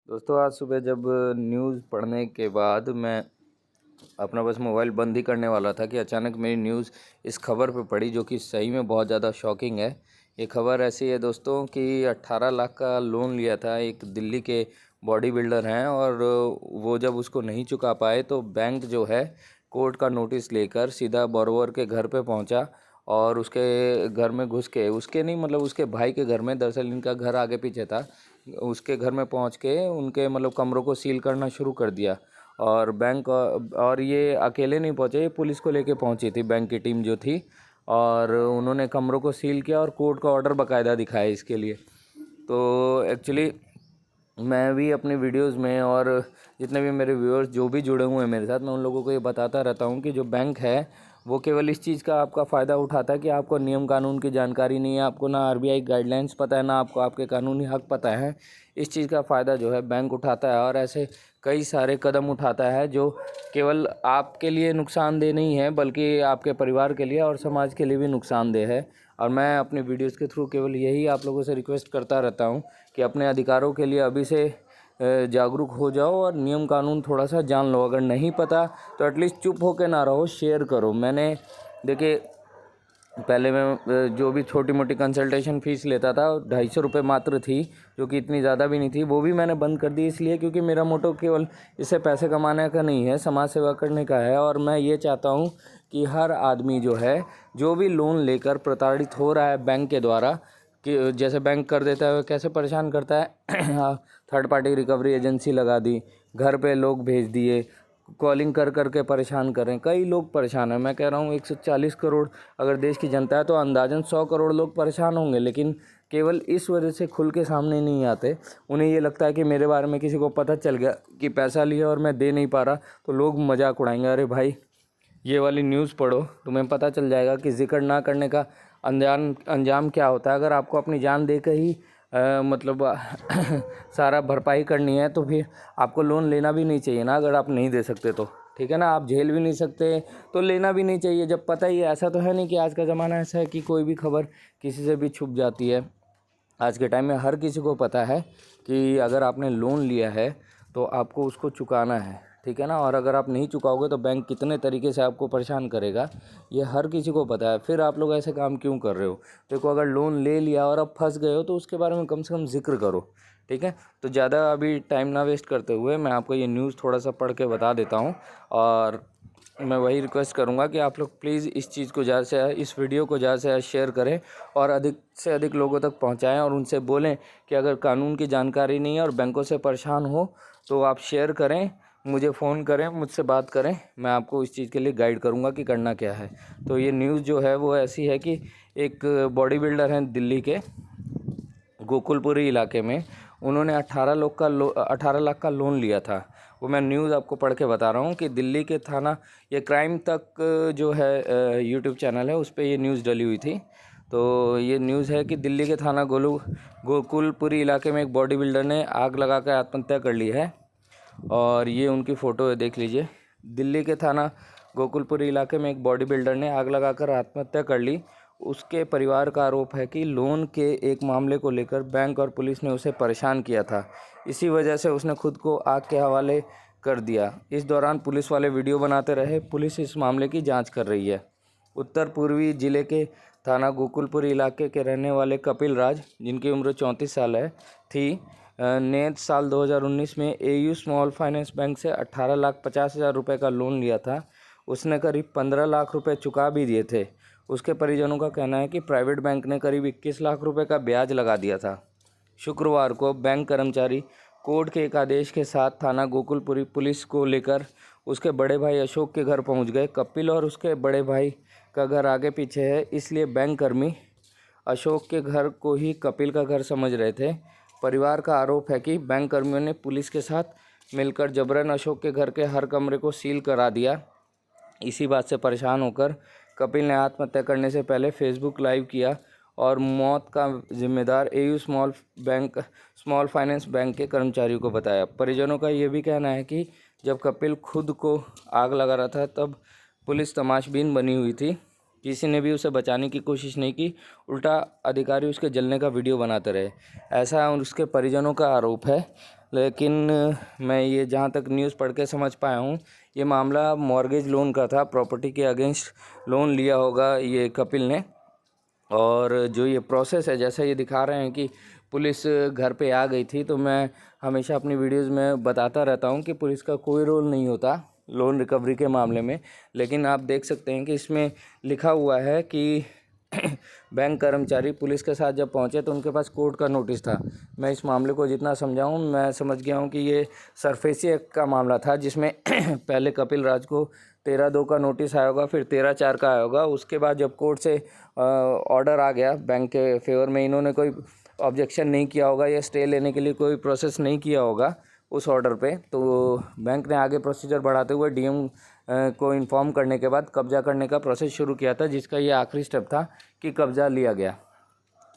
दोस्तों आज सुबह जब न्यूज़ पढ़ने के बाद मैं अपना बस मोबाइल बंद ही करने वाला था कि अचानक मेरी न्यूज़ इस खबर पे पड़ी जो कि सही में बहुत ज़्यादा शॉकिंग है। ये खबर ऐसी है दोस्तों कि 18 लाख का लोन लिया था एक दिल्ली के बॉडी बिल्डर हैं और वो जब उसको नहीं चुका पाए तो बैंक जो है कोर्ट का नोटिस लेकर सीधा बोरोवर के घर पे पहुंचा और उसके घर में घुस के उसके नहीं मतलब उसके भाई के घर में, दरअसल इनका घर आगे पीछे था, उसके घर में पहुंच के उनके मतलब कमरों को सील करना शुरू कर दिया। और बैंक और ये अकेले नहीं पहुंचे, ये पुलिस को लेके पहुंची थी बैंक की टीम जो थी, और उन्होंने कमरों को सील किया और कोर्ट का ऑर्डर बाकायदा दिखाया इसके लिए। तो एक्चुअली मैं भी अपनी वीडियोस में और जितने भी मेरे व्यूअर्स जो भी जुड़े हुए हैं मेरे साथ, मैं उन लोगों को ये बताता रहता हूँ कि जो बैंक है वो केवल इस चीज़ का आपका फ़ायदा उठाता है कि आपको नियम कानून की जानकारी नहीं है, आपको ना आरबीआई गाइडलाइंस पता है, ना आपको आपके कानूनी हक पता है। इस चीज़ का फ़ायदा जो है बैंक उठाता है और ऐसे कई सारे कदम उठाता है जो केवल आपके लिए नुकसानदेह नहीं है बल्कि आपके परिवार के लिए और समाज के लिए भी नुकसानदेह है। और मैं अपने वीडियोज़ के थ्रू केवल यही आप लोगों से रिक्वेस्ट करता रहता हूँ कि अपने अधिकारों के लिए अभी से जागरूक हो जाओ और नियम कानून थोड़ा सा जान लो। अगर नहीं पता तो एटलीस्ट चुप होकर ना रहो, शेयर करो। मैंने देखिए पहले मैं जो भी छोटी मोटी कंसल्टेशन फ़ीस लेता था 250 रुपये मात्र थी, जो कि इतनी ज़्यादा भी नहीं थी, वो भी मैंने बंद कर दी इसलिए क्योंकि मेरा मोटो केवल इससे पैसे कमाने का नहीं है, समाज सेवा करने का है। और मैं ये चाहता हूँ कि हर आदमी जो है जो भी लोन लेकर प्रताड़ित हो रहा है बैंक के द्वारा, कि जैसे बैंक कर देता है कैसे परेशान करता है थर्ड पार्टी रिकवरी एजेंसी लगा दी, घर पे लोग भेज दिए, कॉलिंग कर कर के परेशान कर रहे हैं। कई लोग परेशान हैं, मैं कह रहा हूँ 140 करोड़ अगर देश की जनता है तो अंदाजन 100 करोड़ लोग परेशान होंगे, लेकिन केवल इस वजह से खुल के सामने नहीं आते। उन्हें ये लगता है कि मेरे बारे में किसी को पता चल गया कि पैसा लिया और मैं दे नहीं पा रहा तो लोग मजाक उड़ाएंगे। अरे भाई, ये वाली न्यूज़ पढ़ो, तुम्हें पता चल जाएगा कि जिक्र ना करने का अंजाम क्या होता है। अगर आपको अपनी जान दे के ही मतलब सारा भरपाई करनी है तो फिर आपको लोन लेना भी नहीं चाहिए ना, अगर आप नहीं दे सकते तो। ठीक है ना, आप झेल भी नहीं सकते तो लेना भी नहीं चाहिए जब पता ही है। ऐसा तो है नहीं कि आज का ज़माना ऐसा है कि कोई भी खबर किसी से भी छुप जाती है। आज के टाइम में हर किसी को पता है कि अगर आपने लोन लिया है तो आपको उसको चुकाना है। ठीक है ना, और अगर आप नहीं चुकाओगे तो बैंक कितने तरीके से आपको परेशान करेगा, ये हर किसी को पता है। फिर आप लोग ऐसे काम क्यों कर रहे हो? देखो, अगर लोन ले लिया और अब फंस गए हो तो उसके बारे में कम से कम जिक्र करो। ठीक है, तो ज़्यादा अभी टाइम ना वेस्ट करते हुए मैं आपको ये न्यूज़ थोड़ा सा पढ़ के बता देता हूँ। और मैं वही रिक्वेस्ट करूँगा कि आप लोग प्लीज़ इस चीज़ को ज़्यादा से इस वीडियो को ज़्यादा से शेयर करें और अधिक से अधिक लोगों तक पहुँचाएँ और उनसे बोलें कि अगर कानून की जानकारी नहीं है और बैंकों से परेशान हो तो आप शेयर करें, मुझे फ़ोन करें, मुझसे बात करें, मैं आपको इस चीज़ के लिए गाइड करूँगा कि करना क्या है। तो ये न्यूज़ जो है वो ऐसी है कि एक बॉडी बिल्डर हैं दिल्ली के गोकुलपुरी इलाके में, उन्होंने 18 लाख का लोन लिया था। वो मैं न्यूज़ आपको पढ़ के बता रहा हूँ कि दिल्ली के थाना, ये क्राइम तक जो है यूट्यूब चैनल है उस पर ये न्यूज़ डली हुई थी। तो ये न्यूज़ है कि दिल्ली के थाना गोकुलपुरी इलाके में एक बॉडी बिल्डर ने आग लगा कर आत्महत्या कर ली है। और ये उनकी फ़ोटो है, देख लीजिए। दिल्ली के थाना गोकुलपुरी इलाके में एक बॉडी बिल्डर ने आग लगाकर आत्महत्या कर ली। उसके परिवार का आरोप है कि लोन के एक मामले को लेकर बैंक और पुलिस ने उसे परेशान किया था, इसी वजह से उसने खुद को आग के हवाले कर दिया। इस दौरान पुलिस वाले वीडियो बनाते रहे। पुलिस इस मामले की जांच कर रही है। उत्तर पूर्वी जिले के थाना गोकुलपुर इलाके के रहने वाले कपिल राज, जिनकी उम्र 34 साल है थी, ने साल 2019 में एयू स्मॉल फाइनेंस बैंक से 18,50,000 रुपये का लोन लिया था। उसने करीब 15 लाख रुपए चुका भी दिए थे। उसके परिजनों का कहना है कि प्राइवेट बैंक ने करीब 21 लाख रुपए का ब्याज लगा दिया था। शुक्रवार को बैंक कर्मचारी कोर्ट के एक आदेश के साथ थाना गोकुलपुरी पुलिस को लेकर उसके बड़े भाई अशोक के घर पहुंच गए। कपिल और उसके बड़े भाई का घर आगे पीछे है, इसलिए बैंक कर्मी अशोक के घर को ही कपिल का घर समझ रहे थे। परिवार का आरोप है कि बैंक कर्मियों ने पुलिस के साथ मिलकर जबरन अशोक के घर के हर कमरे को सील करा दिया। इसी बात से परेशान होकर कपिल ने आत्महत्या करने से पहले फेसबुक लाइव किया और मौत का जिम्मेदार एयू स्मॉल फाइनेंस बैंक के कर्मचारियों को बताया। परिजनों का ये भी कहना है कि जब कपिल खुद को आग लगा रहा था तब पुलिस तमाशबीन बनी हुई थी, किसी ने भी उसे बचाने की कोशिश नहीं की, उल्टा अधिकारी उसके जलने का वीडियो बनाते रहे, ऐसा उसके परिजनों का आरोप है। लेकिन मैं ये जहाँ तक न्यूज़ पढ़ के समझ पाया हूँ, ये मामला मॉर्गेज लोन का था, प्रॉपर्टी के अगेंस्ट लोन लिया होगा ये कपिल ने। और जो ये प्रोसेस है, जैसा ये दिखा रहे हैं कि पुलिस घर पे आ गई थी, तो मैं हमेशा अपनी वीडियोस में बताता रहता हूँ कि पुलिस का कोई रोल नहीं होता लोन रिकवरी के मामले में। लेकिन आप देख सकते हैं कि इसमें लिखा हुआ है कि बैंक कर्मचारी पुलिस के साथ जब पहुंचे तो उनके पास कोर्ट का नोटिस था। मैं इस मामले को जितना समझा हूँ, मैं समझ गया हूँ कि ये सरफेसी एक्ट का मामला था, जिसमें पहले कपिल राज को 13/2 का नोटिस आया होगा, फिर 13/4 का आया होगा। उसके बाद जब कोर्ट से ऑर्डर आ गया बैंक के फेवर में, इन्होंने कोई ऑब्जेक्शन नहीं किया होगा या स्टे लेने के लिए कोई प्रोसेस नहीं किया होगा उस ऑर्डर पे, तो बैंक ने आगे प्रोसीजर बढ़ाते हुए डीएम को इन्फॉर्म करने के बाद कब्जा करने का प्रोसेस शुरू किया था, जिसका ये आखिरी स्टेप था कि कब्जा लिया गया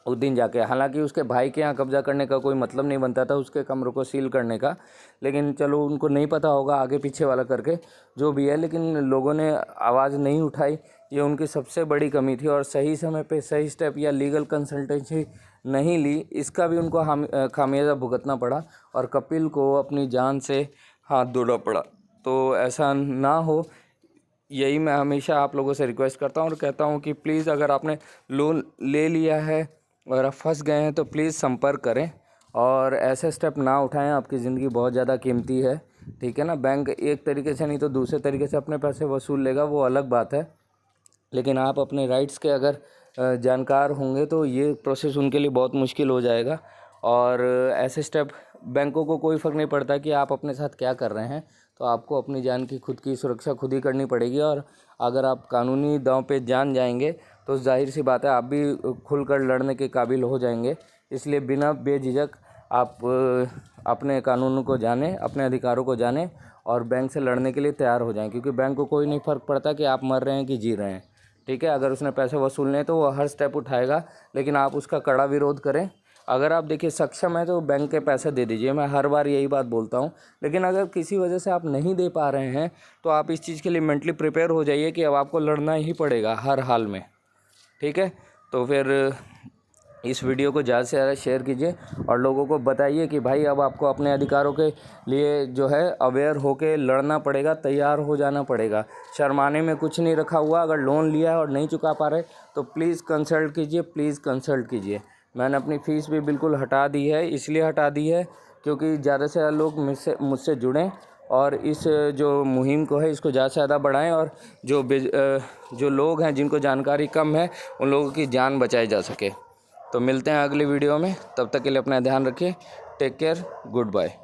उस दिन जाके। हालांकि उसके भाई के यहाँ कब्जा करने का कोई मतलब नहीं बनता था, उसके कमरों को सील करने का, लेकिन चलो उनको नहीं पता होगा आगे पीछे वाला करके जो भी है, लेकिन लोगों ने आवाज़ नहीं उठाई, ये उनकी सबसे बड़ी कमी थी। और सही समय पे सही स्टेप या लीगल कंसल्टेंसी नहीं ली, इसका भी उनको खामियाजा भुगतना पड़ा और कपिल को अपनी जान से हाथ धोना पड़ा। तो ऐसा ना हो, यही मैं हमेशा आप लोगों से रिक्वेस्ट करता हूँ और कहता हूँ कि प्लीज़ अगर आपने लोन ले लिया है और आप फंस गए हैं तो प्लीज़ संपर्क करें और ऐसे स्टेप ना उठाएं। आपकी ज़िंदगी बहुत ज़्यादा कीमती है, ठीक है ना। बैंक एक तरीके से नहीं तो दूसरे तरीके से अपने पैसे वसूल लेगा, वो अलग बात है, लेकिन आप अपने राइट्स के अगर जानकार होंगे तो ये प्रोसेस उनके लिए बहुत मुश्किल हो जाएगा। और ऐसे स्टेप, बैंकों को कोई फ़र्क नहीं पड़ता कि आप अपने साथ क्या कर रहे हैं, तो आपको अपनी जान की खुद की सुरक्षा खुद ही करनी पड़ेगी। और अगर आप कानूनी दांव पे जान जाएंगे तो जाहिर सी बात है आप भी खुलकर लड़ने के काबिल हो जाएंगे। इसलिए बिना बेझिझक आप अपने कानूनों को जानें, अपने अधिकारों को जानें और बैंक से लड़ने के लिए तैयार हो जाएं, क्योंकि बैंक को कोई नहीं फ़र्क पड़ता कि आप मर रहे हैं कि जी रहे हैं, ठीक है। अगर उसने पैसे वसूलने हैं तो वो हर स्टेप उठाएगा, लेकिन आप उसका कड़ा विरोध करें। अगर आप देखिए सक्षम है तो बैंक के पैसे दे दीजिए, मैं हर बार यही बात बोलता हूँ। लेकिन अगर किसी वजह से आप नहीं दे पा रहे हैं तो आप इस चीज़ के लिए मेंटली प्रिपेयर हो जाइए कि अब आपको लड़ना ही पड़ेगा हर हाल में, ठीक है। तो फिर इस वीडियो को ज़्यादा से ज़्यादा शेयर कीजिए और लोगों को बताइए कि भाई अब आपको अपने अधिकारों के लिए जो है अवेयर होके लड़ना पड़ेगा, तैयार हो जाना पड़ेगा। शर्माने में कुछ नहीं रखा हुआ। अगर लोन लिया है और नहीं चुका पा रहे तो प्लीज़ कंसल्ट कीजिए, प्लीज़ कंसल्ट कीजिए। मैंने अपनी फ़ीस भी बिल्कुल हटा दी है, इसलिए हटा दी है क्योंकि ज़्यादा से ज़्यादा लोग मुझसे जुड़ें और इस जो मुहिम को है इसको ज़्यादा से ज़्यादा बढ़ाएं और जो लोग हैं जिनको जानकारी कम है उन लोगों की जान बचाई जा सके। तो मिलते हैं अगली वीडियो में, तब तक के लिए अपना ध्यान रखिए। Take care, good bye.